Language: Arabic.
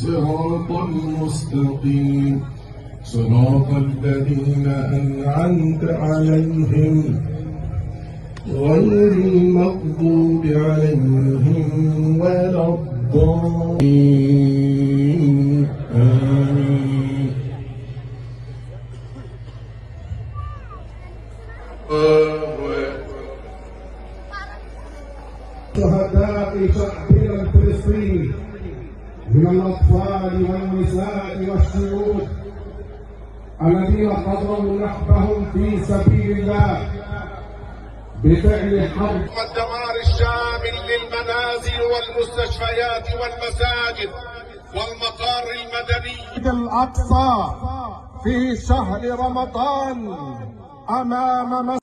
صراط المستقيم صراط الذين أنعمت عليهم غير المغضوب عليهم ولا الضالين آمين. شهداء شعبنا الفلسطيني من الأطفال والنساء والشيوخ الذين قضوا نحبهم في سبيل الله بفعل حرب والدمار الشامل للمنازل والمستشفيات والمساجد والمطار المدني. الأقصى في شهر رمضان أمام